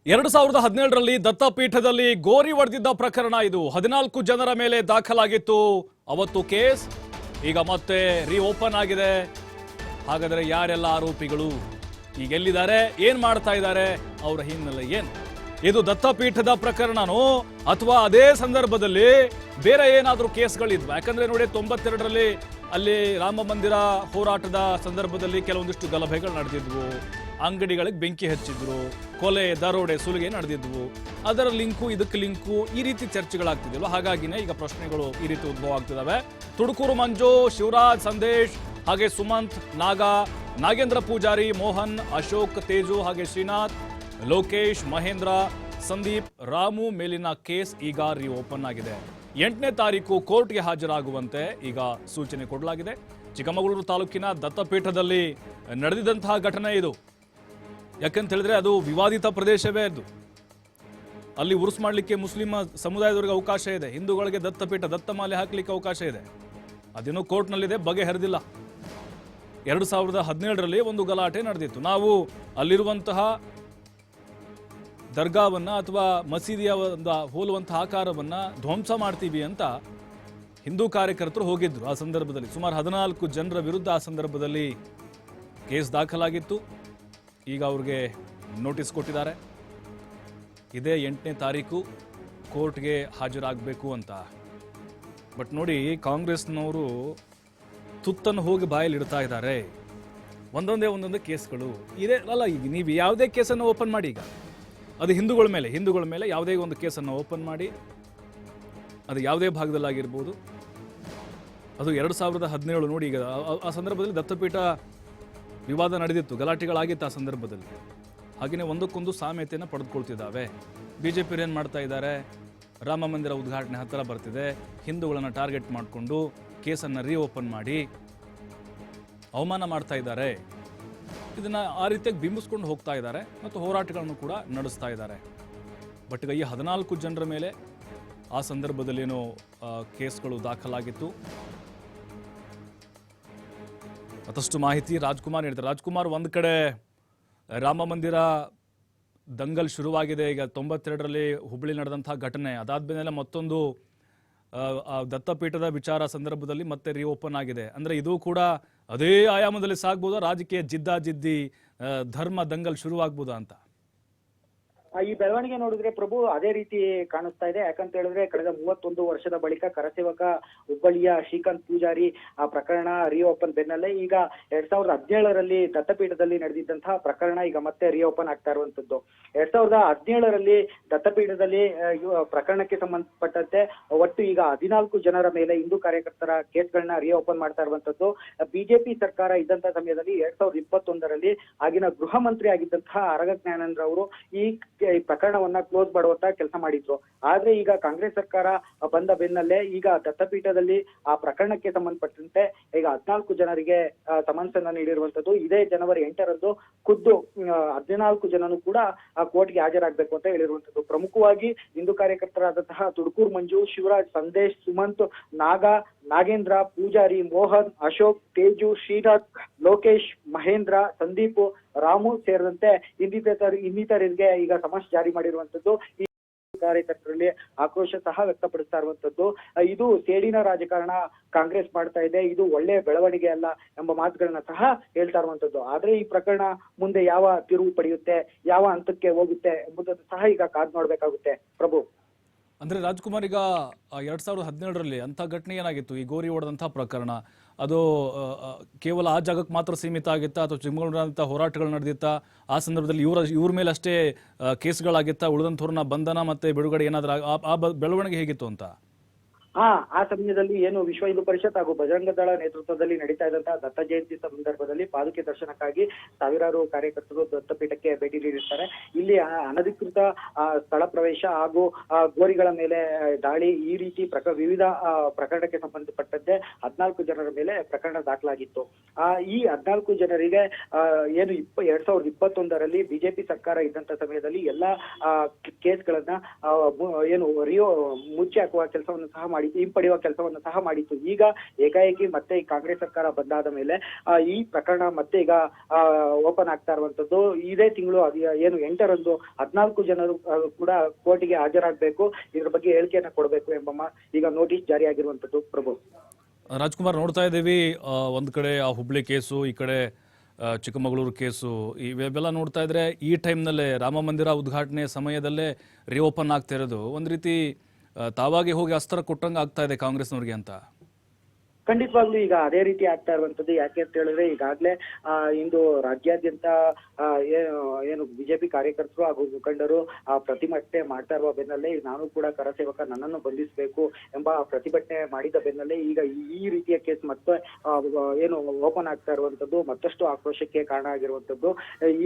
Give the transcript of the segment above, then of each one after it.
2017ರಲ್ಲಿ ದತ್ತಪೀಠದಲ್ಲಿ ಗೋರಿ ಹೊಡೆದಿದ್ದ ಪ್ರಕರಣ ಇದು 14 ಜನರ ಮೇಲೆ ದಾಖಲಾಗಿತ್ತು ಅವತ್ತು ಕೇಸ್. ಈಗ ಮತ್ತೆ ಓಪನ್ ಆಗಿದೆ. ಹಾಗಾದರೆ ಯಾರೆಲ್ಲ ಆರೋಪಿಗಳು, ಈಗ ಎಲ್ಲಿದ್ದಾರೆ, ಏನ್ ಮಾಡ್ತಾ ಇದ್ದಾರೆ, ಅವರ ಹಿನ್ನೆಲೆ ಏನು? ಇದು ದತ್ತಪೀಠದ ಪ್ರಕರಣನೋ ಅಥವಾ ಅದೇ ಸಂದರ್ಭದಲ್ಲಿ ಬೇರೆ ಏನಾದರೂ ಕೇಸ್ಗಳಿದ್ವಾ? ಯಾಕಂದ್ರೆ ನೋಡಿ 92ರಲ್ಲಿ ಅಲ್ಲಿ ರಾಮ ಮಂದಿರ ಹೋರಾಟದ ಸಂದರ್ಭದಲ್ಲಿ ಕೆಲವೊಂದಿಷ್ಟು ಗಲಭೆಗಳು ನಡೆದಿದ್ವು, ಅಂಗಡಿಗಳಿಗೆ ಬೆಂಕಿ ಹಚ್ಚಿದ್ರು, ಕೊಲೆ, ದರೋಡೆ, ಸುಲಿಗೆ ನಡೆದಿದ್ವು. ಅದರ ಲಿಂಕು ಇದಕ್ಕೆ ಲಿಂಕು, ಈ ರೀತಿ ಚರ್ಚೆಗಳಾಗ್ತಿದ್ವಲ್ಲ. ಹಾಗಾಗಿನೇ ಈಗ ಪ್ರಶ್ನೆಗಳು ಈ ರೀತಿ ಉದ್ಭವ ಆಗ್ತಿದಾವೆ. ತುಡುಕೂರು ಮಂಜು, ಶಿವರಾಜ್, ಸಂದೇಶ್, ಹಾಗೆ ಸುಮಂತ್, ನಾಗೇಂದ್ರ ಪೂಜಾರಿ, ಮೋಹನ್, ಅಶೋಕ್, ತೇಜು, ಹಾಗೆ ಶ್ರೀನಾಥ್, ಲೋಕೇಶ್, ಮಹೇಂದ್ರ, ಸಂದೀಪ್, ರಾಮು ಮೇಲಿನ ಕೇಸ್ ಈಗ ಓಪನ್ ಆಗಿದೆ. 8ನೇ ತಾರೀಕು ಕೋರ್ಟ್ಗೆ ಹಾಜರಾಗುವಂತೆ ಈಗ ಸೂಚನೆ ಕೊಡಲಾಗಿದೆ. ಚಿಕ್ಕಮಗಳೂರು ತಾಲೂಕಿನ ದತ್ತಪೀಠದಲ್ಲಿ ನಡೆದಿದ್ದಂತಹ ಘಟನೆ ಇದು. ಯಾಕಂತ ಹೇಳಿದ್ರೆ ಅದು ವಿವಾದಿತ ಪ್ರದೇಶವೇ ಅದು. ಅಲ್ಲಿ ಉರುಸ್ ಮಾಡಲಿಕ್ಕೆ ಮುಸ್ಲಿಂ ಸಮುದಾಯದವರಿಗೆ ಅವಕಾಶ ಇದೆ, ಹಿಂದೂಗಳಿಗೆ ದತ್ತಪೀಠ ದತ್ತಮಾಲೆ ಹಾಕಲಿಕ್ಕೆ ಅವಕಾಶ ಇದೆ. ಅದೇನೋ ಕೋರ್ಟ್ನಲ್ಲಿದೆ, ಬಗೆಹರಿದಿಲ್ಲ. 2017ರಲ್ಲಿ ಒಂದು ಗಲಾಟೆ ನಡೆದಿತ್ತು. ನಾವು ಅಲ್ಲಿರುವಂತಹ ದರ್ಗಾವನ್ನ ಅಥವಾ ಮಸೀದಿಯ ಹೋಲುವಂತಹ ಆಕಾರವನ್ನ ಧ್ವಂಸ ಮಾಡ್ತೀವಿ ಅಂತ ಹಿಂದೂ ಕಾರ್ಯಕರ್ತರು ಹೋಗಿದ್ರು. ಆ ಸಂದರ್ಭದಲ್ಲಿ ಸುಮಾರು 14 ಜನರ ವಿರುದ್ಧ ಆ ಸಂದರ್ಭದಲ್ಲಿ ಕೇಸ್ ದಾಖಲಾಗಿತ್ತು. ಈಗ ಅವ್ರಿಗೆ ನೋಟಿಸ್ ಕೊಟ್ಟಿದ್ದಾರೆ, ಇದೇ 8ನೇ ತಾರೀಕು ಕೋರ್ಟ್ಗೆ ಹಾಜರಾಗಬೇಕು ಅಂತ. ಬಟ್ ನೋಡಿ, ಕಾಂಗ್ರೆಸ್ನವರು ತುತ್ತನ್ನು ಹೋಗಿ ಬಾಯಲ್ಲಿ ಇಡ್ತಾ ಇದ್ದಾರೆ. ಒಂದೊಂದೇ ಕೇಸ್ಗಳು ಇದೆ ಅಲ್ಲ. ಈಗ ನೀವು ಯಾವುದೇ ಕೇಸನ್ನು ಓಪನ್ ಮಾಡಿ, ಈಗ ಅದು ಹಿಂದೂಗಳ ಮೇಲೆ ಯಾವುದೇ ಒಂದು ಕೇಸನ್ನು ಓಪನ್ ಮಾಡಿ, ಅದು ಯಾವುದೇ ಭಾಗದಲ್ಲಾಗಿರ್ಬೋದು. ಅದು 2017 ನೋಡಿ. ಈಗ ಆ ಸಂದರ್ಭದಲ್ಲಿ ದತ್ತಪೀಠ ವಿವಾದ ನಡೆದಿತ್ತು, ಗಲಾಟೆಗಳಾಗಿತ್ತು ಆ ಸಂದರ್ಭದಲ್ಲಿ. ಹಾಗೆಯೇ ಒಂದಕ್ಕೊಂದು ಸಾಮ್ಯತೆಯನ್ನು ಪಡೆದುಕೊಳ್ತಿದ್ದಾವೆ. ಬಿಜೆಪಿ ಏನು ಮಾಡ್ತಾ ಇದ್ದಾರೆ, ರಾಮ ಮಂದಿರ ಉದ್ಘಾಟನೆ ಹತ್ತಿರ ಬರ್ತಿದೆ, ಹಿಂದೂಗಳನ್ನು ಟಾರ್ಗೆಟ್ ಮಾಡಿಕೊಂಡು ಕೇಸನ್ನು ಓಪನ್ ಮಾಡಿ ಅವಮಾನ ಮಾಡ್ತಾ ಇದ್ದಾರೆ. ಇದನ್ನು ಆ ರೀತಿಯಾಗಿ ಬಿಂಬಿಸ್ಕೊಂಡು ಹೋಗ್ತಾ ಇದ್ದಾರೆ ಮತ್ತು ಹೋರಾಟಗಳನ್ನು ಕೂಡ ನಡೆಸ್ತಾ ಇದ್ದಾರೆ. ಬಟ್ ಈಗ ಈ 14 ಜನರ ಮೇಲೆ ಆ ಸಂದರ್ಭದಲ್ಲೇನೋ ಕೇಸ್ಗಳು ದಾಖಲಾಗಿತ್ತು. ಮತ್ತಷ್ಟು ಮಾಹಿತಿ ರಾಜ್ಕುಮಾರ್ ಹೇಳ್ತಾರೆ. ರಾಜ್ಕುಮಾರ್, ಒಂದು ಕಡೆ ರಾಮ ಮಂದಿರ ದಂಗಲ್ ಶುರುವಾಗಿದೆ. ಈಗ 92ರಲ್ಲಿ ಹುಬ್ಬಳ್ಳಿ ನಡೆದಂತಹ ಘಟನೆ ಅದಾದ್ಮೇಲೆ ಮತ್ತೊಂದು ದತ್ತಪೀಠದ ವಿಚಾರ ಸಂದರ್ಭದಲ್ಲಿ ಮತ್ತೆ ಓಪನ್ ಆಗಿದೆ. ಅಂದ್ರೆ ಇದು ಕೂಡ ಅದೇ ಆಯಾಮದಲ್ಲಿ ಸಾಗ್ಬೋದಾ? ರಾಜಕೀಯ ಜಿದ್ದಾಜಿದ್ದಿ, ಧರ್ಮ ದಂಗಲ್ ಶುರುವಾಗ್ಬೋದಾ ಅಂತ? ಈ ಬೆಳವಣಿಗೆ ನೋಡಿದ್ರೆ ಪ್ರಭು ಅದೇ ರೀತಿ ಕಾಣಿಸ್ತಾ ಇದೆ. ಯಾಕಂತ ಹೇಳಿದ್ರೆ ಕಳೆದ 31 ವರ್ಷದ ಬಳಿಕ ಕರಸೇವಕ ಹುಬ್ಬಳ್ಳಿಯ ಶ್ರೀಕಾಂತ್ ಪೂಜಾರಿ ಆ ಪ್ರಕರಣ ರಿಓಪನ್ ಬೆನ್ನಲ್ಲೇ ಈಗ 2017ರಲ್ಲಿ ದತ್ತಪೀಠದಲ್ಲಿ ನಡೆದಿದ್ದಂತಹ ಪ್ರಕರಣ ಈಗ ಮತ್ತೆ ರಿಓಪನ್ ಆಗ್ತಾ ಇರುವಂತದ್ದು. 2017ರಲ್ಲಿ ದತ್ತಪೀಠದಲ್ಲಿ ಪ್ರಕರಣಕ್ಕೆ ಸಂಬಂಧಪಟ್ಟಂತೆ ಒಟ್ಟು ಈಗ 14 ಜನರ ಮೇಲೆ ಹಿಂದೂ ಕಾರ್ಯಕರ್ತರ ಕೇಸ್ಗಳನ್ನ ರಿಓಪನ್ ಮಾಡ್ತಾ ಇರುವಂತದ್ದು. ಬಿಜೆಪಿ ಸರ್ಕಾರ ಇದ್ದಂತಹ ಸಮಯದಲ್ಲಿ 2021ರಲ್ಲಿ ಆಗಿನ ಗೃಹ ಮಂತ್ರಿ ಆಗಿದ್ದಂತಹ ಆರಗ ಜ್ಞಾನೇಂದ್ರ ಅವರು ಈ ಪ್ರಕರಣವನ್ನ ಕ್ಲೋಸ್ ಮಾಡುವಂತ ಕೆಲಸ ಮಾಡಿದ್ರು. ಆದ್ರೆ ಈಗ ಕಾಂಗ್ರೆಸ್ ಸರ್ಕಾರ ಬಂದ ಬೆನ್ನಲ್ಲೇ ಈಗ ದತ್ತಪೀಠದಲ್ಲಿ ಆ ಪ್ರಕರಣಕ್ಕೆ ಸಂಬಂಧಪಟ್ಟಂತೆ ಈಗ 14 ಜನರಿಗೆ ಸಮನ್ಸ್ ಅನ್ನ ನೀಡಿರುವಂತದ್ದು. ಇದೇ ಜನವರಿ 8ರಂದು ಖುದ್ದು 14 ಜನನು ಕೂಡ ಆ ಕೋರ್ಟ್ಗೆ ಹಾಜರಾಗಬೇಕು ಅಂತ ಹೇಳಿರುವಂತದ್ದು. ಪ್ರಮುಖವಾಗಿ ಹಿಂದೂ ಕಾರ್ಯಕರ್ತರಾದಂತಹ ತುಡುಕೂರು ಮಂಜು, ಶಿವರಾಜ್, ಸಂದೇಶ್, ಸುಮಂತ್, ನಾಗೇಂದ್ರ, ಪೂಜಾರಿ, ಮೋಹನ್, ಅಶೋಕ್, ತೇಜು, ಶ್ರೀನಾಥ್, ಲೋಕೇಶ್, ಮಹೇಂದ್ರ, ಸಂದೀಪ್, ರಾಮು ಸೇರಿದಂತೆ ಇನ್ನಿತರಿಗೆ ಈಗ ಸಮನ್ಸ್ ಜಾರಿ ಮಾಡಿರುವಂತದ್ದು. ಈ ಕಾರ್ಯಕರ್ತರಲ್ಲಿ ಆಕ್ರೋಶ ಸಹ ವ್ಯಕ್ತಪಡಿಸ್ತಾ ಇರುವಂತದ್ದು. ಇದು ಸೇಡಿನ ರಾಜಕಾರಣ ಕಾಂಗ್ರೆಸ್ ಮಾಡ್ತಾ ಇದೆ, ಇದು ಒಳ್ಳೆಯ ಬೆಳವಣಿಗೆ ಅಲ್ಲ ಎಂಬ ಮಾತುಗಳನ್ನ ಸಹ ಹೇಳ್ತಾ ಇರುವಂತದ್ದು. ಆದ್ರೆ ಈ ಪ್ರಕರಣ ಮುಂದೆ ಯಾವ ತಿರುವು ಪಡೆಯುತ್ತೆ, ಯಾವ ಹಂತಕ್ಕೆ ಹೋಗುತ್ತೆ ಎಂಬುದನ್ನು ಸಹ ಈಗ ಕಾದ್ ನೋಡ್ಬೇಕಾಗುತ್ತೆ ಪ್ರಭು. ಅಂದ್ರೆ ರಾಜ್ಕುಮಾರ್, ಈಗ 2017ರಲ್ಲಿ ಅಂತ ಘಟನೆ ಏನಾಗಿತ್ತು, ಈ ಗೋರಿ ಹೊಡೆದಂತಹ ಪ್ರಕರಣ, ಅದು ಕೇವಲ ಆ ಜಾಗಕ್ಕೆ ಮಾತ್ರ ಸೀಮಿತ ಆಗಿತ್ತಾ ಅಥವಾ ಚಿಕ್ಕಮಗಳೂರಿನಂಥ ಹೋರಾಟಗಳು ನಡೆದಿತ್ತಾ? ಆ ಸಂದರ್ಭದಲ್ಲಿ ಇವ್ರ ಮೇಲೆ ಅಷ್ಟೇ ಕೇಸ್ಗಳಾಗಿತ್ತಾ? ಉಳಿದಂಥವ್ರನ್ನ ಬಂಧನ ಮತ್ತೆ ಬಿಡುಗಡೆ ಏನಾದ್ರೂ ಆ ಬೆಳವಣಿಗೆ ಹೇಗಿತ್ತು ಅಂತ? ಆ ಸಮಯದಲ್ಲಿ ಏನು ವಿಶ್ವ ಹಿಂದೂ ಪರಿಷತ್ ಹಾಗೂ ಬಜರಂಗ ದಳ ನೇತೃತ್ವದಲ್ಲಿ ನಡೀತಾ ಇದ್ದಂತಹ ದತ್ತ ಜಯಂತಿ ಸಂದರ್ಭದಲ್ಲಿ ಪಾದುಕೆ ದರ್ಶನಕ್ಕಾಗಿ ಸಾವಿರಾರು ಕಾರ್ಯಕರ್ತರು ದತ್ತಪೀಠಕ್ಕೆ ಭೇಟಿ ನೀಡಿರ್ತಾರೆ. ಇಲ್ಲಿ ಅನಧಿಕೃತ ಸ್ಥಳ ಪ್ರವೇಶ ಹಾಗೂ ಗೋರಿಗಳ ಮೇಲೆ ದಾಳಿ, ಈ ರೀತಿ ವಿವಿಧ ಪ್ರಕರಣಕ್ಕೆ ಸಂಬಂಧಪಟ್ಟಂತೆ 14 ಜನರ ಮೇಲೆ ಪ್ರಕರಣ ದಾಖಲಾಗಿತ್ತು. ಈ 14 ಜನರಿಗೆ ಏನು 2021ರಲ್ಲಿ ಬಿಜೆಪಿ ಸರ್ಕಾರ ಇದ್ದಂತ ಸಮಯದಲ್ಲಿ ಎಲ್ಲಾ ಕೇಸ್ಗಳನ್ನ ಏನು ಮುಚ್ಚಿ ಹಾಕುವ ಕೆಲಸವನ್ನು ಸಹ ಹಿಂಪಡೆಯುವ ಕೆಲಸವನ್ನು ಸಹ ಮಾಡಿತ್ತು. ಈಗ ಏಕಾಏಕಿ ಮತ್ತೆ ಈ ಕಾಂಗ್ರೆಸ್ ಸರ್ಕಾರ ಬಂದಾದ ಮೇಲೆ ಈ ಪ್ರಕರಣ ಮತ್ತೆ ಈಗ ಓಪನ್ ಆಗ್ತಾ ಇರುವಂತದ್ದು. ಇದೇ ತಿಂಗಳು ಏನು 8ರಂದು 14 ಜನರು ಕೂಡ ಕೋರ್ಟಿಗೆ ಹಾಜರಾಗಬೇಕು, ಇದ್ರ ಬಗ್ಗೆ ಹೇಳಿಕೆಯನ್ನ ಕೊಡಬೇಕು ಎಂಬ ಈಗ ನೋಟಿಸ್ ಜಾರಿಯಾಗಿರುವಂತದ್ದು. ಪ್ರಭು ರಾಜ್ಕುಮಾರ್, ನೋಡ್ತಾ ಇದ್ದೀವಿ ಒಂದು ಕಡೆ ಆ ಹುಬ್ಳಿ ಕೇಸು, ಈ ಕಡೆ ಚಿಕ್ಕಮಗಳೂರು ಕೇಸು, ಇವೆಲ್ಲ ನೋಡ್ತಾ ಇದ್ರೆ ಈ ಟೈಮ್ನಲ್ಲೇ ರಾಮ ಮಂದಿರ ಉದ್ಘಾಟನೆ ಸಮಯದಲ್ಲೇ ರಿಓಪನ್ ಆಗ್ತಾ ಇರೋದು ಒಂದು ರೀತಿ ತಾವಾಗಿ ಹೋಗಿ ಅಸ್ತ್ರ ಕೊಟ್ಟಂಗೆ ಆಗ್ತಾ ಇದೆ ಕಾಂಗ್ರೆಸ್ನವ್ರಿಗೆ ಅಂತ. ಖಂಡಿತವಾಗ್ಲೂ ಈಗ ಅದೇ ರೀತಿ ಆಗ್ತಾ ಇರುವಂತದ್ದು. ಯಾಕೆ ಅಂತ ಹೇಳಿದ್ರೆ ಈಗಾಗಲೇ ಇಂದು ರಾಜ್ಯಾದ್ಯಂತ ಏನು ಬಿಜೆಪಿ ಕಾರ್ಯಕರ್ತರು ಹಾಗೂ ಮುಖಂಡರು ಪ್ರತಿಭಟನೆ ಮಾಡ್ತಾ ಇರುವ ಬೆನ್ನಲ್ಲೇ ನಾನು ಕೂಡ ಕರಸೇವಕ, ನನ್ನನ್ನು ಬಂಧಿಸಬೇಕು ಎಂಬ ಪ್ರತಿಭಟನೆ ಮಾಡಿದ ಬೆನ್ನಲ್ಲೇ ಈಗ ಈ ರೀತಿಯ ಕೇಸ್ ಮತ್ತೆ ಏನು ಓಪನ್ ಆಗ್ತಾ ಇರುವಂತದ್ದು ಮತ್ತಷ್ಟು ಆಕ್ರೋಶಕ್ಕೆ ಕಾರಣ ಆಗಿರುವಂತದ್ದು.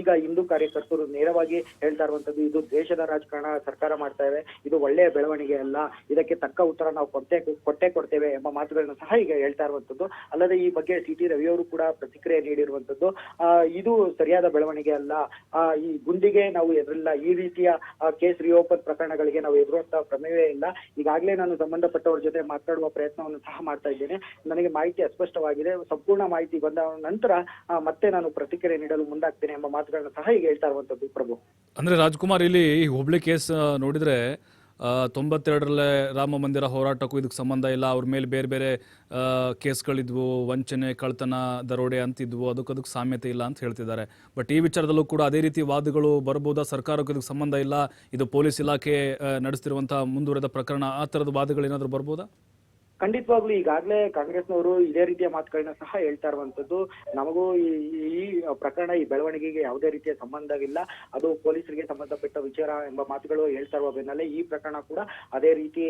ಈಗ ಹಿಂದೂ ಕಾರ್ಯಕರ್ತರು ನೇರವಾಗಿ ಹೇಳ್ತಾ ಇರುವಂತದ್ದು, ಇದು ದೇಶದ ರಾಜಕಾರಣ ಸರ್ಕಾರ ಮಾಡ್ತಾ ಇದೆ, ಇದು ಒಳ್ಳೆಯ ಬೆಳವಣಿಗೆ ಅಲ್ಲ, ಇದಕ್ಕೆ ತಕ್ಕ ಉತ್ತರ ನಾವು ಕೊಟ್ಟೇ ಕೊಡ್ತೇವೆ ಎಂಬ ಮಾತುಗಳನ್ನು ಸಹ ಈಗ ಹೇಳ್ತಾ ಇರುವಂತದ್ದು. ಅಲ್ಲದೆ ಈ ಬಗ್ಗೆ ಟಿ ರವಿಯವರು ಕೂಡ ಪ್ರತಿಕ್ರಿಯೆ ನೀಡಿರುವಂತದ್ದು, ಇದು ಸರಿಯಾದ ಬೆಳವಣಿಗೆ ಅಲ್ಲ, ಈ ಗುಂಡಿಗೆ ನಾವು ಎದುರಿಲ್ಲ, ಈ ರೀತಿಯ ಕೇಸ್ ರಿಓಪನ್ ಪ್ರಕರಣಗಳಿಗೆ ನಾವು ಎದುರುವಂತಹ ಪ್ರಮೇಯವೇ ಇಲ್ಲ. ಈಗಾಗಲೇ ನಾನು ಸಂಬಂಧಪಟ್ಟವರ ಜೊತೆ ಮಾತನಾಡುವ ಪ್ರಯತ್ನವನ್ನು ಸಹ ಮಾಡ್ತಾ ಇದ್ದೇನೆ, ನನಗೆ ಮಾಹಿತಿ ಅಸ್ಪಷ್ಟವಾಗಿದೆ, ಸಂಪೂರ್ಣ ಮಾಹಿತಿ ಬಂದ ನಂತರ ಮತ್ತೆ ನಾನು ಪ್ರತಿಕ್ರಿಯೆ ನೀಡಲು ಮುಂದಾಗ್ತೇನೆ ಎಂಬ ಮಾತುಗಳನ್ನು ಸಹ ಈಗ ಹೇಳ್ತಾ ಇರುವಂತದ್ದು. ಪ್ರಭು ಅಂದ್ರೆ ರಾಜ್ಕುಮಾರ್, ಇಲ್ಲಿ ಹುಬ್ಳಿ ಕೇಸ್ ನೋಡಿದ್ರೆ 92ರಲ್ಲೇ ರಾಮ ಮಂದಿರ ಹೋರಾಟಕ್ಕೂ ಇದಕ್ಕೆ ಸಂಬಂಧ ಇಲ್ಲ, ಅವ್ರ ಮೇಲೆ ಬೇರೆ ಬೇರೆ ಕೇಸ್ಗಳಿದ್ವು, ವಂಚನೆ, ಕಳ್ತನ, ದರೋಡೆ ಅಂತಿದ್ವು, ಅದಕ್ಕೆ ಸಾಮ್ಯತೆ ಇಲ್ಲ ಅಂತ ಹೇಳ್ತಿದ್ದಾರೆ. ಬಟ್ ಈ ವಿಚಾರದಲ್ಲೂ ಕೂಡ ಅದೇ ರೀತಿ ವಾದಗಳು ಬರ್ಬೋದಾ? ಸರ್ಕಾರಕ್ಕೂ ಇದಕ್ಕೆ ಸಂಬಂಧ ಇಲ್ಲ, ಇದು ಪೊಲೀಸ್ ಇಲಾಖೆ ನಡೆಸ್ತಿರುವಂತಹ ಮುಂದುವರೆದ ಪ್ರಕರಣ, ಆ ಥರದ ವಾದಗಳು ಏನಾದರೂ ಬರ್ಬೋದಾ? ಖಂಡಿತವಾಗ್ಲೂ ಈಗಾಗಲೇ ಕಾಂಗ್ರೆಸ್ನವರು ಇದೇ ರೀತಿಯ ಮಾತುಗಳನ್ನ ಸಹ ಹೇಳ್ತಾ ಇರುವಂತದ್ದು. ನಮಗೂ ಈ ಪ್ರಕರಣ, ಈ ಬೆಳವಣಿಗೆಗೆ ಯಾವುದೇ ರೀತಿಯ ಸಂಬಂಧವಿಲ್ಲ, ಅದು ಪೊಲೀಸರಿಗೆ ಸಂಬಂಧಪಟ್ಟ ವಿಚಾರ ಎಂಬ ಮಾತುಗಳು ಹೇಳ್ತಾ ಇರುವ ಬೆನ್ನಲ್ಲೇ ಈ ಪ್ರಕರಣ ಕೂಡ ಅದೇ ರೀತಿ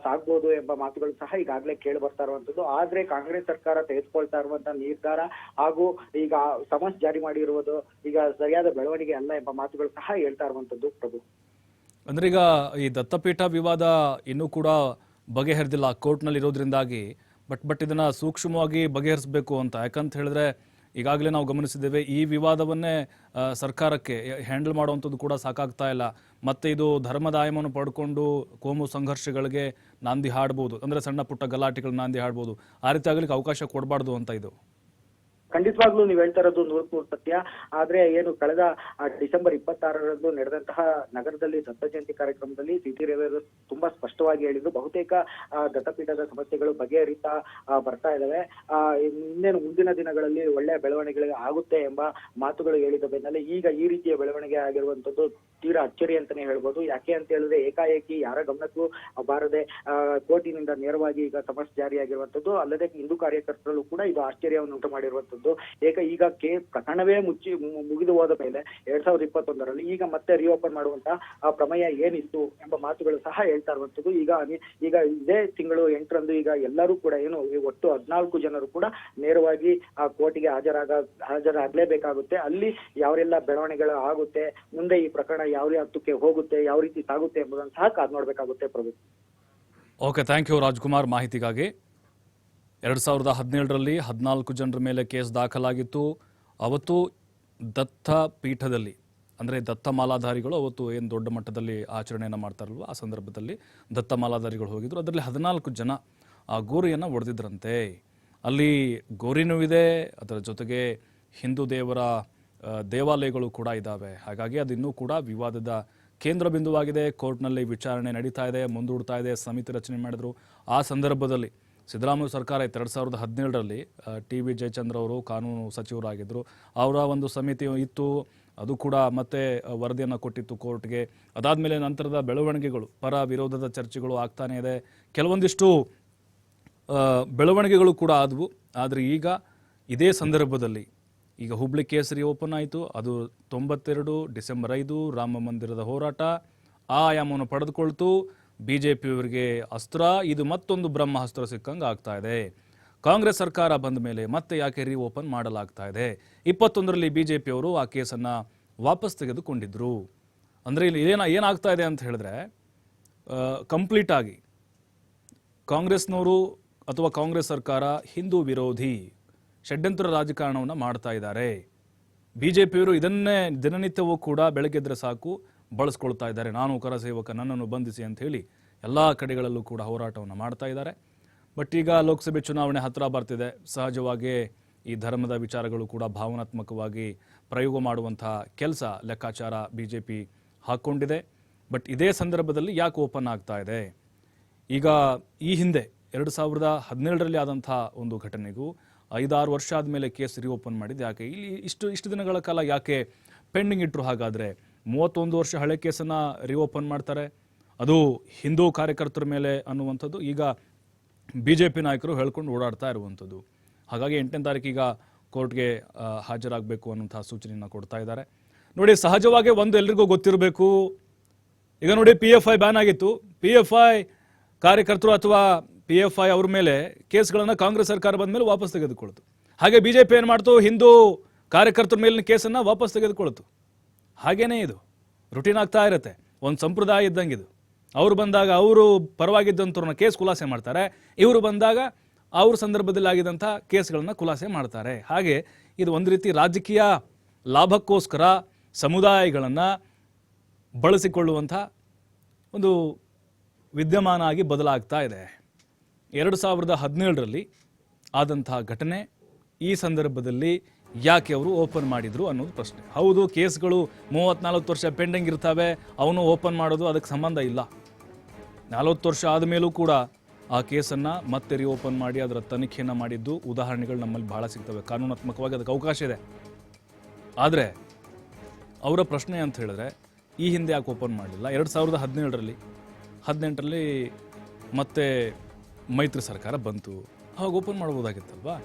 ಸಾಗ್ಬೋದು ಎಂಬ ಮಾತುಗಳು ಸಹ ಈಗಾಗಲೇ ಕೇಳಿ ಬರ್ತಾ ಇರುವಂತದ್ದು. ಆದ್ರೆ ಕಾಂಗ್ರೆಸ್ ಸರ್ಕಾರ ತೆಗೆದುಕೊಳ್ತಾ ಇರುವಂತಹ ನಿರ್ಧಾರ ಹಾಗೂ ಈಗ ಸಮನ್ಸ್ ಜಾರಿ ಮಾಡಿರುವುದು ಈಗ ಸರಿಯಾದ ಬೆಳವಣಿಗೆ ಅಲ್ಲ ಎಂಬ ಮಾತುಗಳು ಸಹ ಹೇಳ್ತಾ ಇರುವಂತದ್ದು. ಪ್ರಭು, ಅಂದ್ರೆ ಈಗ ಈ ದತ್ತಪೀಠ ವಿವಾದ ಇನ್ನೂ ಕೂಡ ಬಗೆಹರಿದಿಲ್ಲ ಕೋರ್ಟ್ನಲ್ಲಿ ಇರೋದ್ರಿಂದಾಗಿ, ಬಟ್ ಇದನ್ನ ಸೂಕ್ಷ್ಮವಾಗಿ ಬಗೆಹರಿಸಬೇಕು ಅಂತ. ಯಾಕಂತ ಹೇಳಿದ್ರೆ ಈಗಾಗಲೇ ನಾವು ಗಮನಿಸಿದ್ದೇವೆ, ಈ ವಿವಾದವನ್ನೇ ಸರ್ಕಾರಕ್ಕೆ ಹ್ಯಾಂಡಲ್ ಮಾಡುವಂಥದ್ದು ಕೂಡ ಸಾಕಾಗ್ತಾ ಇಲ್ಲ. ಮತ್ತೆ ಇದು ಧರ್ಮದ ಆಯಾಮವನ್ನು ಪಡ್ಕೊಂಡು ಕೋಮು ಸಂಘರ್ಷಗಳಿಗೆ ನಾಂದಿ ಹಾಡ್ಬೋದು, ಅಂದ್ರೆ ಸಣ್ಣ ಪುಟ್ಟ ಗಲಾಟೆಗಳು ನಾಂದಿ ಹಾಡ್ಬೋದು. ಆ ರೀತಿ ಆಗಲಿಕ್ಕೆ ಅವಕಾಶ ಕೊಡಬಾರ್ದು ಅಂತ. ಇದು ಖಂಡಿತವಾಗ್ಲೂ ನೀವು ಹೇಳ್ತಾ ಇರೋದು 100% ಸತ್ಯ. ಆದ್ರೆ ಏನು ಕಳೆದ ಡಿಸೆಂಬರ್ 26ರಂದು ನಡೆದಂತಹ ನಗರದಲ್ಲಿ ದತ್ತ ಜಯಂತಿ ಕಾರ್ಯಕ್ರಮದಲ್ಲಿ ಟಿ ರವಿಯವರು ತುಂಬಾ ಸ್ಪಷ್ಟವಾಗಿ ಹೇಳಿದ್ರು, ಬಹುತೇಕ ದತ್ತಪೀಠದ ಸಮಸ್ಯೆಗಳು ಬಗೆಹರಿತಾ ಬರ್ತಾ ಇದಾವೆ, ಇನ್ನೇನು ಮುಂದಿನ ದಿನಗಳಲ್ಲಿ ಒಳ್ಳೆಯ ಬೆಳವಣಿಗೆ ಆಗುತ್ತೆ ಎಂಬ ಮಾತುಗಳು ಹೇಳಿದ ಬೆನ್ನಲ್ಲೇ ಈಗ ಈ ರೀತಿಯ ಬೆಳವಣಿಗೆ ಆಗಿರುವಂತದ್ದು ತೀರಾ ಅಚ್ಚರಿ ಅಂತಾನೆ ಹೇಳ್ಬೋದು. ಯಾಕೆ ಅಂತ ಹೇಳಿದ್ರೆ ಏಕಾಏಕಿ ಯಾರ ಗಮನಕ್ಕೂ ಬಾರದೆ ಕೋರ್ಟಿನಿಂದ ನೇರವಾಗಿ ಈಗ ಸಮನ್ಸ್ ಜಾರಿಯಾಗಿರುವಂತದ್ದು. ಅಲ್ಲದೆ ಹಿಂದೂ ಕಾರ್ಯಕರ್ತರಲ್ಲೂ ಕೂಡ ಇದು ಆಶ್ಚರ್ಯವನ್ನು ಉಂಟು ಮಾಡಿರುವಂತದ್ದು. ಈಗ ಕೇಸ್ ಪ್ರಕರಣವೇ ಮುಗಿದು ಹೋದ ಮೇಲೆ 2021ರಲ್ಲಿ ಈಗ ಮತ್ತೆ ರಿಓಪನ್ ಮಾಡುವಂತಹ ಪ್ರಮೇಯ ಏನಿತ್ತು ಎಂಬ ಮಾತುಗಳು ಸಹ ಹೇಳ್ತಾ ಇರುವಂತದ್ದು. ಈಗ ಇದೇ ತಿಂಗಳು 8ರಂದು ಈಗ ಎಲ್ಲರೂ ಕೂಡ ಏನು ಒಟ್ಟು 14 ಜನರು ಕೂಡ ನೇರವಾಗಿ ಆ ಕೋರ್ಟಿಗೆ ಹಾಜರಾಗಲೇಬೇಕಾಗುತ್ತೆ. ಅಲ್ಲಿ ಯಾವೆಲ್ಲ ಬೆಳವಣಿಗೆಗಳು ಆಗುತ್ತೆ, ಮುಂದೆ ಈ ಪ್ರಕರಣ ಯಾವ ಹಂತಕ್ಕೆ ಹೋಗುತ್ತೆ, ಯಾವ ರೀತಿ ಸಾಗುತ್ತೆ ಎಂಬುದನ್ನು ಸಹ ಕಾದು ನೋಡ್ಬೇಕಾಗುತ್ತೆ. ಪ್ರಭು, ಓಕೆ, ಥ್ಯಾಂಕ್ ಯು ರಾಜ್ಕುಮಾರ್ ಮಾಹಿತಿಗಾಗಿ. 2017ರಲ್ಲಿ 14 ಜನರ ಮೇಲೆ ಕೇಸ್ ದಾಖಲಾಗಿತ್ತು. ಅವತ್ತು ದತ್ತ ಪೀಠದಲ್ಲಿ, ಅಂದರೆ ದತ್ತ ಮಾಲಾಧಾರಿಗಳು ಅವತ್ತು ಏನು ದೊಡ್ಡ ಮಟ್ಟದಲ್ಲಿ ಆಚರಣೆಯನ್ನು ಮಾಡ್ತಾರಲ್ವ, ಆ ಸಂದರ್ಭದಲ್ಲಿ ದತ್ತ ಮಾಲಾಧಾರಿಗಳು ಹೋಗಿದ್ರು. ಅದರಲ್ಲಿ 14 ಜನ ಆ ಗೋರಿಯನ್ನು ಹೊಡೆದಿದ್ರಂತೆ. ಅಲ್ಲಿ ಗೋರಿನೂ ಇದೆ, ಅದರ ಜೊತೆಗೆ ಹಿಂದೂ ದೇವರ ದೇವಾಲಯಗಳು ಕೂಡ ಇದ್ದಾವೆ. ಹಾಗಾಗಿ ಅದಿನ್ನೂ ಕೂಡ ವಿವಾದದ ಕೇಂದ್ರ ಬಿಂದುವಾಗಿದೆ. ಕೋರ್ಟ್ನಲ್ಲಿ ವಿಚಾರಣೆ ನಡೀತಾ ಇದೆ, ಮುಂದೂಡ್ತಾ ಇದೆ, ಸಮಿತಿ ರಚನೆ ಮಾಡಿದ್ರು. ಆ ಸಂದರ್ಭದಲ್ಲಿ ಸಿದ್ದರಾಮಯ್ಯ ಸರ್ಕಾರ 2017ರಲ್ಲಿ ಟಿ.ಬಿ. ಜಯಚಂದ್ರ ಅವರು ಕಾನೂನು ಸಚಿವರಾಗಿದ್ದರು. ಅವರ ಒಂದು ಸಮಿತಿ ಇತ್ತು, ಅದು ಕೂಡ ಮತ್ತೆ ವರದಿಯನ್ನು ಕೊಟ್ಟಿತ್ತು ಕೋರ್ಟ್ಗೆ. ಅದಾದಮೇಲೆ ನಂತರದ ಬೆಳವಣಿಗೆಗಳು, ಪರ ವಿರೋಧದ ಚರ್ಚೆಗಳು ಆಗ್ತಾನೇ ಇದೆ. ಕೆಲವೊಂದಿಷ್ಟು ಬೆಳವಣಿಗೆಗಳು ಕೂಡ ಆದವು. ಆದರೆ ಈಗ ಇದೇ ಸಂದರ್ಭದಲ್ಲಿ ಈಗ ಹುಬ್ಳಿ ಕೇಸ್ ರಿಓಪನ್ ಆಯಿತು. ಅದು 92 ಡಿಸೆಂಬರ್ 5 ರಾಮ ಮಂದಿರದ ಹೋರಾಟ ಆ ಆಯಾಮವನ್ನು ಪಡೆದುಕೊಳ್ತು. ಬಿಜೆಪಿಯವರಿಗೆ ಅಸ್ತ್ರ, ಇದು ಮತ್ತೊಂದು ಬ್ರಹ್ಮಾಸ್ತ್ರ ಸಿಕ್ಕಂಗೆ ಆಗ್ತಾ ಇದೆ. ಕಾಂಗ್ರೆಸ್ ಸರ್ಕಾರ ಬಂದ ಮೇಲೆ ಮತ್ತೆ ಯಾಕೆ ರಿಓಪನ್ ಮಾಡಲಾಗ್ತಾ ಇದೆ? 21ರಲ್ಲಿ ಬಿಜೆಪಿಯವರು ಆ ಕೇಸನ್ನು ವಾಪಸ್ ತೆಗೆದುಕೊಂಡಿದ್ರು. ಅಂದರೆ ಇಲ್ಲಿ ಏನಾಗ್ತಾ ಇದೆ ಅಂತ ಹೇಳಿದ್ರೆ, ಕಂಪ್ಲೀಟ್ ಆಗಿ ಕಾಂಗ್ರೆಸ್ನವರು ಅಥವಾ ಕಾಂಗ್ರೆಸ್ ಸರ್ಕಾರ ಹಿಂದೂ ವಿರೋಧಿ ಷಡ್ಯಂತ್ರ ರಾಜಕಾರಣವನ್ನು ಮಾಡ್ತಾ ಇದ್ದಾರೆ. ಬಿಜೆಪಿಯವರು ಇದನ್ನೇ ದಿನನಿತ್ಯವೂ ಕೂಡ ಬೆಳಗ್ಗೆದ್ರೆ ಸಾಕು ಬಳಸ್ಕೊಳ್ತಾ ಇದ್ದಾರೆ. ನಾನು ಕರಸೇವಕ, ನನ್ನನ್ನು ಬಂಧಿಸಿ ಅಂತ ಹೇಳಿ ಎಲ್ಲ ಕಡೆಗಳಲ್ಲೂ ಕೂಡ ಹೋರಾಟವನ್ನು ಮಾಡ್ತಾ ಇದ್ದಾರೆ. ಬಟ್ ಈಗ ಲೋಕಸಭೆ ಚುನಾವಣೆ ಹತ್ತಿರ ಬರ್ತಿದೆ. ಸಹಜವಾಗಿ ಈ ಧರ್ಮದ ವಿಚಾರಗಳು ಕೂಡ ಭಾವನಾತ್ಮಕವಾಗಿ ಪ್ರಯೋಗ ಮಾಡುವಂಥ ಕೆಲಸ ಲೆಕ್ಕಾಚಾರ BJP ಹಾಕ್ಕೊಂಡಿದೆ. ಬಟ್ ಇದೇ ಸಂದರ್ಭದಲ್ಲಿ ಯಾಕೆ ಓಪನ್ ಆಗ್ತಾ ಇದೆ? ಈಗ ಈ ಹಿಂದೆ 2017ರಲ್ಲಿ ಆದಂಥ ಒಂದು ಘಟನೆಗೂ 5-6 ವರ್ಷ ಆದಮೇಲೆ ಕೇಸ್ ರಿಓಪನ್ ಮಾಡಿದ್ದು ಯಾಕೆ? ಇಲ್ಲಿ ಇಷ್ಟು ದಿನಗಳ ಕಾಲ ಯಾಕೆ ಪೆಂಡಿಂಗ್ ಇಟ್ಟರು? ಹಾಗಾದರೆ 31 ವರ್ಷ ಹಳೆ ಕೇಸನ್ನು ರಿಓಪನ್ ಮಾಡ್ತಾರೆ, ಅದು ಹಿಂದೂ ಕಾರ್ಯಕರ್ತರ ಮೇಲೆ ಅನ್ನುವಂಥದ್ದು ಈಗ BJP ನಾಯಕರು ಹೇಳ್ಕೊಂಡು ಓಡಾಡ್ತಾ ಇರುವಂಥದ್ದು. ಹಾಗಾಗಿ 8ನೇ ತಾರೀಕು ಈಗ ಕೋರ್ಟ್ಗೆ ಹಾಜರಾಗಬೇಕು ಅನ್ನುವಂಥ ಸೂಚನೆಯನ್ನು ಕೊಡ್ತಾ ಇದ್ದಾರೆ. ನೋಡಿ, ಸಹಜವಾಗಿ ಒಂದು ಎಲ್ರಿಗೂ ಗೊತ್ತಿರಬೇಕು. ಈಗ ನೋಡಿ, PFI ಬ್ಯಾನ್ ಆಗಿತ್ತು. PFI ಕಾರ್ಯಕರ್ತರು ಅಥವಾ PFI ಅವ್ರ ಮೇಲೆ ಕೇಸ್ಗಳನ್ನು ಕಾಂಗ್ರೆಸ್ ಸರ್ಕಾರ ಬಂದ ಮೇಲೆ ವಾಪಸ್ ತೆಗೆದುಕೊಳ್ತು. ಹಾಗೆ BJP ಏನು ಮಾಡ್ತು? ಹಿಂದೂ ಕಾರ್ಯಕರ್ತರ ಮೇಲಿನ ಕೇಸನ್ನು ವಾಪಸ್ ತೆಗೆದುಕೊಳ್ತು. ಹಾಗೇನೇ ಇದು ರುಟೀನ್ ಆಗ್ತಾ ಇರುತ್ತೆ. ಒಂದು ಸಂಪ್ರದಾಯ ಇದ್ದಂಗೆ ಇದು. ಅವರು ಬಂದಾಗ ಅವರು ಪರವಾಗಿದ್ದಂಥವ್ರನ್ನ ಕೇಸ್ ಖುಲಾಸೆ ಮಾಡ್ತಾರೆ, ಇವರು ಬಂದಾಗ ಅವ್ರ ಸಂದರ್ಭದಲ್ಲಿ ಆಗಿದ್ದಂಥ ಕೇಸ್ಗಳನ್ನು ಖುಲಾಸೆ ಮಾಡ್ತಾರೆ. ಹಾಗೆ ಇದು ಒಂದು ರೀತಿ ರಾಜಕೀಯ ಲಾಭಕ್ಕೋಸ್ಕರ ಸಮುದಾಯಗಳನ್ನು ಬಳಸಿಕೊಳ್ಳುವಂಥ ಒಂದು ವಿದ್ಯಮಾನ ಆಗಿ ಬದಲಾಗ್ತಾ ಇದೆ. 2017ರಲ್ಲಿ ಆದಂಥ ಘಟನೆ ಈ ಸಂದರ್ಭದಲ್ಲಿ ಯಾಕೆ ಅವರು ಓಪನ್ ಮಾಡಿದ್ರು ಅನ್ನೋದು ಪ್ರಶ್ನೆ. ಹೌದು, ಕೇಸ್ಗಳು 34 ವರ್ಷ ಪೆಂಡಿಂಗ್ ಇರ್ತವೆ, ಅವನು ಓಪನ್ ಮಾಡೋದು ಅದಕ್ಕೆ ಸಂಬಂಧ ಇಲ್ಲ. 40 ವರ್ಷ ಆದಮೇಲೂ ಕೂಡ ಆ ಕೇಸನ್ನು ಮತ್ತೆ ರಿಓಪನ್ ಮಾಡಿ ಅದರ ತನಿಖೆಯನ್ನು ಮಾಡಿದ್ದು ಉದಾಹರಣೆಗಳು ನಮ್ಮಲ್ಲಿ ಬಹಳ ಸಿಗ್ತವೆ. ಕಾನೂನಾತ್ಮಕವಾಗಿ ಅದಕ್ಕೆ ಅವಕಾಶ ಇದೆ. ಆದರೆ ಅವರ ಪ್ರಶ್ನೆ ಅಂತ ಹೇಳಿದ್ರೆ, ಈ ಹಿಂದೆ ಯಾಕೆ ಓಪನ್ ಮಾಡಲಿಲ್ಲ? 2017ರಲ್ಲಿ 18ರಲ್ಲಿ ಮತ್ತೆ ಮೈತ್ರಿ ಸರ್ಕಾರ ಬಂತು, ಆವಾಗ ಓಪನ್ ಮಾಡ್ಬೋದಾಗಿತ್ತಲ್ವಾ?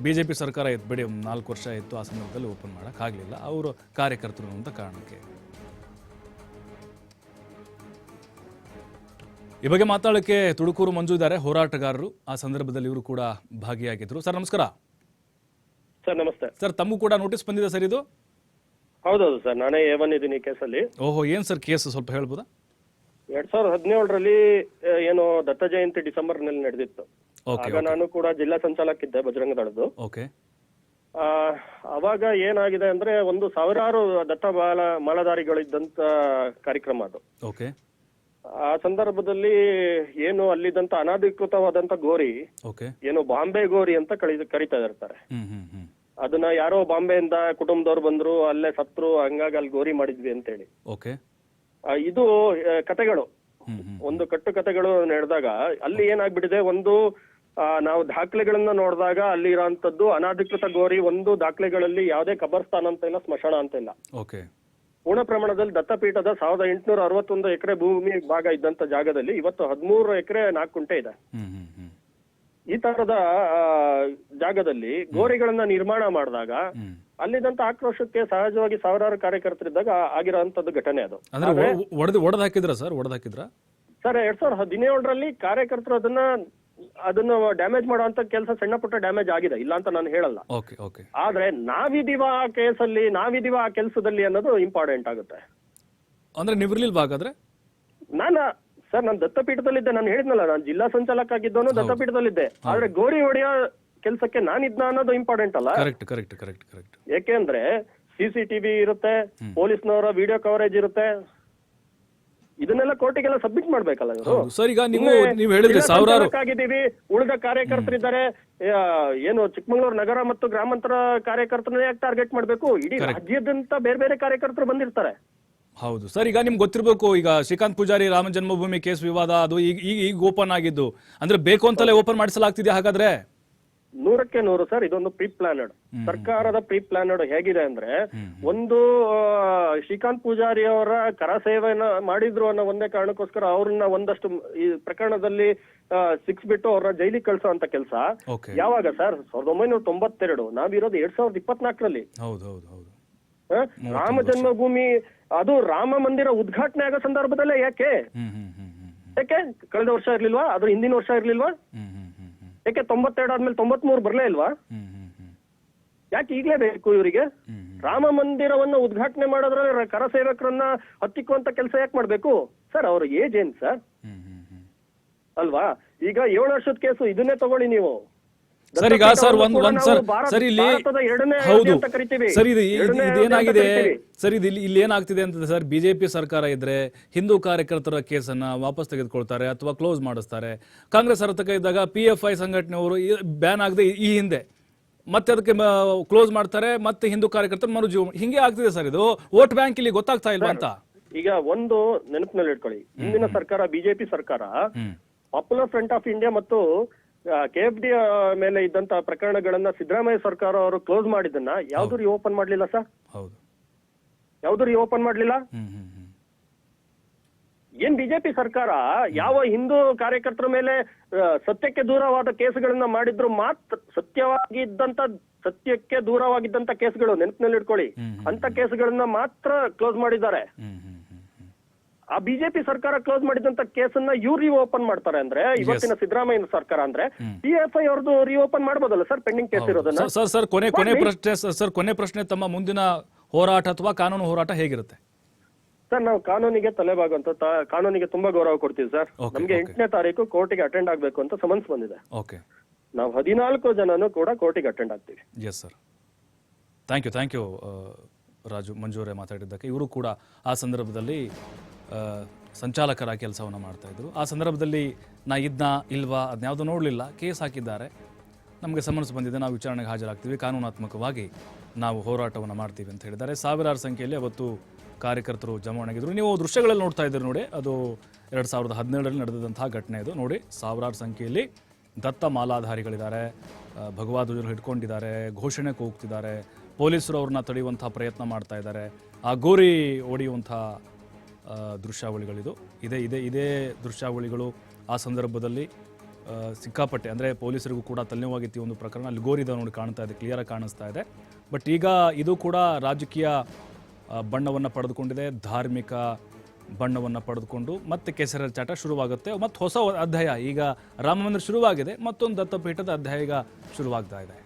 BJP ಸರ್ಕಾರ ಇತ್ತು, ಬಿಡಿ 4 ವರ್ಷ ಇತ್ತು, ಆ ಸಂದರ್ಭದಲ್ಲಿ ಓಪನ್ ಮಾಡೋಕ್ಕಾಗಲಿಲ್ಲ ಅವರು ಕಾರ್ಯಕರ್ತರು ಅಂತ ಕಾರಣಕ್ಕೆ. ಈ ಬಗ್ಗೆ ಮಾತಾಡೋಕ್ಕೆ ತುಡುಕೂರು ಮಂಜು ಇದ್ದಾರೆ, ಹೋರಾಟಗಾರರು. ಆ ಸಂದರ್ಭದಲ್ಲಿ ಇವರು ಕೂಡ ಭಾಗಿಯಾಗಿದ್ರು. ಸರ್ ನಮಸ್ಕಾರ. ಸರ್ ನಮಸ್ತೆ. ಸರ್, ತಮಗೂ ಕೂಡ ನೋಟಿಸ್ ಬಂದಿದೆ ಸರ್ ಇದು? ಹೌದೌದು ಸರ್, ನಾನೇ A1 ಇದ್ದೀನಿ ಕೇಸಲ್ಲಿ. ಓಹೋ, ಏನ್ ಸರ್ ಕೇಸ್ ಸ್ವಲ್ಪ ಹೇಳ್ಬೋದಾ? 2017ರಲ್ಲಿ ಏನು ದತ್ತ ಜಯಂತಿ ಡಿಸೆಂಬರ್ನಲ್ಲಿ ನಡೆದಿತ್ತು. ಆಗ ನಾನು ಕೂಡ ಜಿಲ್ಲಾ ಸಂಚಾಲಕಿದ್ದೆ ಬಜರಂಗ ದಳದ್ದು. ಓಕೆ. ಅವಾಗ ಏನಾಗಿದೆ ಅಂದ್ರೆ, ಒಂದು ಸಾವಿರಾರು ದತ್ತ ಮಾಲಾಧಾರಿಗಳಿದ್ದಂತ ಕಾರ್ಯಕ್ರಮ ಅದು. ಓಕೆ. ಆ ಸಂದರ್ಭದಲ್ಲಿ ಏನು ಅಲ್ಲಿದ್ದಂತ ಅನಧಿಕೃತವಾದಂತ ಗೋರಿ, ಏನು ಬಾಂಬೆ ಗೋರಿ ಅಂತ ಕರೀತಾ ಇರ್ತಾರೆ. ಅದನ್ನ ಯಾರೋ ಬಾಂಬೆಯಿಂದ ಕುಟುಂಬದವ್ರು ಬಂದ್ರು, ಅಲ್ಲೇ ಸತ್ರು, ಹಂಗಾಗಿ ಅಲ್ಲಿ ಗೋರಿ ಮಾಡಿದ್ವಿ ಅಂತೇಳಿ. ಓಕೆ. ಇದು ಕತೆಗಳು, ಒಂದು ಕಟ್ಟು ಕತೆಗಳು ನಡೆದಾಗ ಅಲ್ಲಿ ಏನಾಗ್ಬಿಟ್ಟಿದೆ, ಒಂದು ನಾವು ದಾಖಲೆಗಳನ್ನ ನೋಡಿದಾಗ ಅಲ್ಲಿ ಇರೋಂಥದ್ದು ಅನಧಿಕೃತ ಗೋರಿ ಒಂದು ದಾಖಲೆಗಳಲ್ಲಿ ಯಾವುದೇ ಕಬರ್ಸ್ಥಾನ ಅಂತ ಇಲ್ಲ, ಸ್ಮಶಾನ ಅಂತ ಇಲ್ಲ. ಪೂರ್ಣ ಪ್ರಮಾಣದಲ್ಲಿ ದತ್ತಪೀಠದ 1861 ಎಕರೆ ಭೂಮಿ ಭಾಗ ಇದ್ದಂತ ಜಾಗದಲ್ಲಿ ಇವತ್ತು 13 ಎಕರೆ 4 ಕುಂಟೆ ಇದೆ. ಈ ತರದ ಜಾಗದಲ್ಲಿ ಗೋರಿಗಳನ್ನ ನಿರ್ಮಾಣ ಮಾಡಿದಾಗ ಅಲ್ಲಿದ್ದಂತ ಆಕ್ರೋಶಕ್ಕೆ ಸಹಜವಾಗಿ ಸಾವಿರಾರು ಕಾರ್ಯಕರ್ತರಿದ್ದಾಗ ಆಗಿರೋಂಥದ್ದು ಘಟನೆ ಅದು. ಒಡೆದು ಹಾಕಿದ್ರ ಸರ್? ಸರ್ 2017ರಲ್ಲಿ ಕಾರ್ಯಕರ್ತರು ಅದನ್ನ ಡ್ಯಾಮೇಜ್ ಮಾಡುವಂತ ಕೆಲಸ ಸಣ್ಣ ಪುಟ್ಟ ಡ್ಯಾಮೇಜ್ ಆಗಿದೆ, ಇಲ್ಲ ಅಂತ ನಾನು ಹೇಳಲ್ಲ. ಆದ್ರೆ ನಾವಿದೀವ ಆ ಕೇಸಲ್ಲಿ, ನಾವಿದೀವ ಆ ಕೆಲಸದಲ್ಲಿ ಅನ್ನೋದು ಇಂಪಾರ್ಟೆಂಟ್ ಆಗುತ್ತೆ. ಅಂದ್ರೆ ನೀವಿರ್ಲಿಲ್ವಾ ಹಾಗಾದ್ರೆ? ನಾನು ದತ್ತಪೀಠದಲ್ಲಿದ್ದೆ, ನಾನು ಹೇಳಿದ್ನಲ್ಲ, ನಾನು ಜಿಲ್ಲಾ ಸಂಚಾಲಕ ಆಗಿದ್ದವನು ದತ್ತಪೀಠದಲ್ಲಿದ್ದೆ. ಆದ್ರೆ ಗೋರಿ ಹೊಡೆಯೋ ಕೆಲಸಕ್ಕೆ ನಾನಿದ್ನ ಅನ್ನೋದು ಇಂಪಾರ್ಟೆಂಟ್ ಅಲ್ಲ. ಕರೆಕ್ಟ್. ಯಾಕೆಂದ್ರೆ CCTV ಇರುತ್ತೆ, ಪೊಲೀಸ್ನವರ ವಿಡಿಯೋ ಕವರೇಜ್ ಇರುತ್ತೆ, ಇದನ್ನೆಲ್ಲ ಕೋರ್ಟಿಗೆಲ್ಲ ಸಬ್ಮಿಟ್ ಮಾಡ್ಬೇಕಲ್ಲ ಇವರು. ಸರ್, ಈಗ ನೀವು ಹೇಳಿದ್ರೆ ಸಾವಿರಾರು ಆಗಿದ್ದೀವಿ, ಉಳಿದ ಕಾರ್ಯಕರ್ತರಿದ್ದಾರೆ. ಏನು ಚಿಕ್ಕಮಗಳೂರು ನಗರ ಮತ್ತು ಗ್ರಾಮಾಂತರ ಕಾರ್ಯಕರ್ತರನ್ನ ಯಾಕೆ ಟಾರ್ಗೆಟ್ ಮಾಡ್ಬೇಕು? ಇಡೀ ರಾಜ್ಯದಂತ ಬೇರೆ ಬೇರೆ ಕಾರ್ಯಕರ್ತರು ಬಂದಿರ್ತಾರೆ. ಹೌದು ಸರ್, ಈಗ ನಿಮ್ಗೆ ಗೊತ್ತಿರಬೇಕು, ಈಗ ಶ್ರೀಕಾಂತ್ ಪೂಜಾರಿ ರಾಮ ಜನ್ಮಭೂಮಿ ಕೇಸ್ ವಿವಾದ ಅದು ಈಗ ಓಪನ್ ಆಗಿದ್ದು, ಅಂದ್ರೆ ಬೇಕು ಅಂತಲೇ ಓಪನ್ ಮಾಡಿಸಲಾಗ್ತಿದೆ ಹಾಗಾದ್ರೆ? 100ಕ್ಕೆ 100 ಸರ್, ಇದೊಂದು ಪ್ರೀ ಪ್ಲಾನಡ್, ಸರ್ಕಾರದ ಪ್ರೀ ಪ್ಲಾನಡ್. ಹೇಗಿದೆ ಅಂದ್ರೆ, ಒಂದು ಶ್ರೀಕಾಂತ್ ಪೂಜಾರಿ ಅವರ ಕರ ಸೇವೆಯನ್ನ ಮಾಡಿದ್ರು ಅನ್ನೋ ಒಂದೇ ಕಾರಣಕ್ಕೋಸ್ಕರ ಅವ್ರನ್ನ ಒಂದಷ್ಟು ಈ ಪ್ರಕರಣದಲ್ಲಿ ಸಿಕ್ಸ್ಬಿಟ್ಟು ಅವ್ರನ್ನ ಜೈಲಿಗೆ ಕಳ್ಸೋ ಅಂತ ಕೆಲಸ ಯಾವಾಗ ಸರ್? 1992, ನಾವಿರೋದು 2024ರಲ್ಲಿ. ರಾಮ ಜನ್ಮಭೂಮಿ, ಅದು ರಾಮ ಮಂದಿರ ಉದ್ಘಾಟನೆ ಆಗೋ ಸಂದರ್ಭದಲ್ಲೇ ಯಾಕೆ ಕಳೆದ ವರ್ಷ ಇರ್ಲಿಲ್ವಾ? ಅದ್ರ ಹಿಂದಿನ ವರ್ಷ ಇರ್ಲಿಲ್ವಾ? ಯಾಕೆ 92 ಆದ್ಮೇಲೆ 93 ಬರ್ಲೇ ಇಲ್ವಾ? ಯಾಕೆ ಈಗ್ಲೇ ಬೇಕು ಇವರಿಗೆ? ರಾಮ ಮಂದಿರವನ್ನ ಉದ್ಘಾಟನೆ ಮಾಡೋದ್ರಲ್ಲಿ ಕರ ಸೇವಕರನ್ನ ಹತ್ತಿಕ್ಕುವಂತ ಕೆಲಸ ಯಾಕೆ ಮಾಡ್ಬೇಕು ಸರ್? ಅವ್ರ ಏಜ್ ಏನ್ ಸರ್ ಅಲ್ವಾ? ಈಗ 7 ವರ್ಷದ ಕೇಸು, ಇದನ್ನೇ ತಗೊಳ್ಳಿ ನೀವು. ಸರ್ ಈಗ ಸರ್ ಒಂದ್ ಸರ್ ಇಲ್ಲಿ ಹೌದು ಸರ್ ಇದೇನಾಗಿದೆ ಸರ್ ಇಲ್ಲಿ ಏನಾಗ್ತಿದೆ ಅಂತ ಸರ್ ಬಿಜೆಪಿ ಸರ್ಕಾರ ಇದ್ರೆ ಹಿಂದೂ ಕಾರ್ಯಕರ್ತರ ಕೇಸನ್ನ ವಾಪಸ್ ತೆಗೆದುಕೊಳ್ತಾರೆ ಅಥವಾ ಕ್ಲೋಸ್ ಮಾಡಿಸ್ತಾರೆ. ಕಾಂಗ್ರೆಸ್ ಅರ್ಥಕ ಇದ್ದಾಗ PFI ಸಂಘಟನೆಯವರು ಬ್ಯಾನ್ ಆಗದೆ ಈ ಹಿಂದೆ ಮತ್ತೆ ಅದಕ್ಕೆ ಕ್ಲೋಸ್ ಮಾಡ್ತಾರೆ, ಮತ್ತೆ ಹಿಂದೂ ಕಾರ್ಯಕರ್ತರು ಮರುಜೀವ, ಹಿಂಗೆ ಆಗ್ತಿದೆ ಸರ್. ಇದು ವೋಟ್ ಬ್ಯಾಂಕ್ ಇಲ್ಲಿ ಗೊತ್ತಾಗ್ತಾ ಇಲ್ವಾ ಅಂತ. ಈಗ ಒಂದು ನೆನಪಿನಲ್ಲಿ ಇಟ್ಕೊಳ್ಳಿ, ಹಿಂದಿನ ಸರ್ಕಾರ ಬಿಜೆಪಿ ಸರ್ಕಾರ ಪಾಪ್ಯುಲರ್ ಫ್ರಂಟ್ ಆಫ್ ಇಂಡಿಯಾ ಮತ್ತು KFD ಮೇಲೆ ಇದ್ದಂತ ಪ್ರಕರಣಗಳನ್ನ ಸಿದ್ದರಾಮಯ್ಯ ಸರ್ಕಾರ ಅವರು ಕ್ಲೋಸ್ ಮಾಡಿದ್ದನ್ನ ಯಾವ್ದು ರಿಓಪನ್ ಮಾಡ್ಲಿಲ್ಲ ಸರ್. ಹೌದು, ಯಾವ್ದು ರಿಓಪನ್ ಮಾಡ್ಲಿಲ್ಲ. ಏನ್ ಬಿಜೆಪಿ ಸರ್ಕಾರ ಯಾವ ಹಿಂದೂ ಕಾರ್ಯಕರ್ತರ ಮೇಲೆ ಸತ್ಯಕ್ಕೆ ದೂರವಾದ ಕೇಸುಗಳನ್ನ ಮಾಡಿದ್ರು ಮಾತ್ರ, ಸತ್ಯಕ್ಕೆ ದೂರವಾಗಿದ್ದಂತ ಕೇಸುಗಳು ನೆನಪಿನಲ್ಲಿ ಇಟ್ಕೊಳ್ಳಿ, ಅಂತ ಕೇಸುಗಳನ್ನ ಮಾತ್ರ ಕ್ಲೋಸ್ ಮಾಡಿದ್ದಾರೆ. ಆ ಬಿಜೆಪಿ ಸರ್ಕಾರ ಕ್ಲೋಸ್ ಮಾಡಿದಂತ ಕೇಸನ್ನ ಇವ್ರು ರಿಓಪನ್ ಮಾಡ್ತಾರೆ ಅಂದ್ರೆ ಇವತ್ತಿನ ಸಿದ್ದರಾಮಯ್ಯ ಸರ್ಕಾರ ಅಂದ್ರೆ PFI ಅವ್ರದ್ದು ರಿಓಪನ್ ಮಾಡ್ಬೋದಲ್ಲ ಸರ್, ಪೆಂಡಿಂಗ್ ಕೇಸ್ ಇರೋದನ್ನ. ಸರ್ ಕೊನೆ ಪ್ರಶ್ನೆ, ತಮ್ಮ ಮುಂದಿನ ಹೋರಾಟ ಅಥವಾ ಕಾನೂನು ಹೋರಾಟ ಹೇಗಿರುತ್ತೆ ಸರ್? ನಾವು ಕಾನೂನಿಗೆ ತಲೆಬಾಗುವಂತ ಕಾನೂನಿಗೆ ತುಂಬಾ ಗೌರವ ಕೊಡ್ತೀವಿ ಸರ್. ನಮ್ಗೆ 8ನೇ ತಾರೀಕು ಕೋರ್ಟಿಗೆ ಅಟೆಂಡ್ ಆಗ್ಬೇಕು ಅಂತ ಸಮನ್ಸ್ ಬಂದಿದೆ. ನಾವು 14 ಜನನು ಕೂಡ ಕೋರ್ಟಿಗೆ ಅಟೆಂಡ್ ಆಗ್ತೀವಿ. Yes sir, thank you Raju ಮಂಜೂರೇ ಮಾತಾಡಿದ್ದಕ್ಕೆ. ಇವರು ಕೂಡ ಆ ಸಂದರ್ಭದಲ್ಲಿ ಸಂಚಾಲಕರಾಗಿ ಕೆಲಸವನ್ನು ಮಾಡ್ತಾ ಇದ್ರು. ಆ ಸಂದರ್ಭದಲ್ಲಿ ನಾ ಇಲ್ವಾ ಅದನ್ಯಾವುದೂ ನೋಡಲಿಲ್ಲ, ಕೇಸ್ ಹಾಕಿದ್ದಾರೆ, ನಮಗೆ ಸಮನ್ಸ್ ಬಂದಿದೆ, ನಾವು ವಿಚಾರಣೆಗೆ ಹಾಜರಾಗ್ತೀವಿ, ಕಾನೂನಾತ್ಮಕವಾಗಿ ನಾವು ಹೋರಾಟವನ್ನು ಮಾಡ್ತೀವಿ ಅಂತ ಹೇಳಿದ್ದಾರೆ. ಸಾವಿರಾರು ಸಂಖ್ಯೆಯಲ್ಲಿ ಅವತ್ತು ಕಾರ್ಯಕರ್ತರು ಜಮಾವಣೆಯಾಗಿದ್ದರು. ನೀವು ದೃಶ್ಯಗಳಲ್ಲಿ ನೋಡ್ತಾ ಇದ್ದೀರಿ ನೋಡಿ, ಅದು 2017ರಲ್ಲಿ ನಡೆದಂತಹ ಘಟನೆ ಇದು ನೋಡಿ. ಸಾವಿರಾರು ಸಂಖ್ಯೆಯಲ್ಲಿ ದತ್ತ ಮಾಲಾಧಾರಿಗಳಿದ್ದಾರೆ, ಭಗವಾ ಧ್ವಜರು ಹಿಡ್ಕೊಂಡಿದ್ದಾರೆ, ಘೋಷಣೆ ಕೂಗ್ತಿದ್ದಾರೆ, ಪೊಲೀಸರು ಅವ್ರನ್ನ ತಡೆಯುವಂಥ ಪ್ರಯತ್ನ ಮಾಡ್ತಾ ಇದ್ದಾರೆ. ಆ ಗೋರಿ ಹೊಡೆಯುವಂಥ ದೃಶ್ಯಾವಳಿಗಳಿದು. ಇದೇ ದೃಶ್ಯಾವಳಿಗಳು ಆ ಸಂದರ್ಭದಲ್ಲಿ ಸಿಕ್ಕಾಪಟ್ಟೆ, ಅಂದರೆ ಪೊಲೀಸರಿಗೂ ಕೂಡ ತಲೆನೋವಾಗಿತ್ತು ಈ ಒಂದು ಪ್ರಕರಣ. ಅಲ್ಲಿ ಗೋರಿದ ನೋಡಿ ಕಾಣ್ತಾ ಇದೆ, ಕ್ಲಿಯರಾಗಿ ಕಾಣಿಸ್ತಾ ಇದೆ. ಬಟ್ ಈಗ ಇದು ಕೂಡ ರಾಜಕೀಯ ಬಣ್ಣವನ್ನು ಪಡೆದುಕೊಂಡಿದೆ, ಧಾರ್ಮಿಕ ಬಣ್ಣವನ್ನು ಪಡೆದುಕೊಂಡು ಮತ್ತೆ ಕೆಸರ ಚಾಟ ಶುರುವಾಗುತ್ತೆ. ಮತ್ತು ಹೊಸ ಅಧ್ಯಾಯ ಈಗ ರಾಮ ಮಂದಿರ ಶುರುವಾಗಿದೆ, ಮತ್ತೊಂದು ದತ್ತಪೀಠದ ಅಧ್ಯಾಯ ಈಗ ಶುರುವಾಗ್ತಾ ಇದೆ.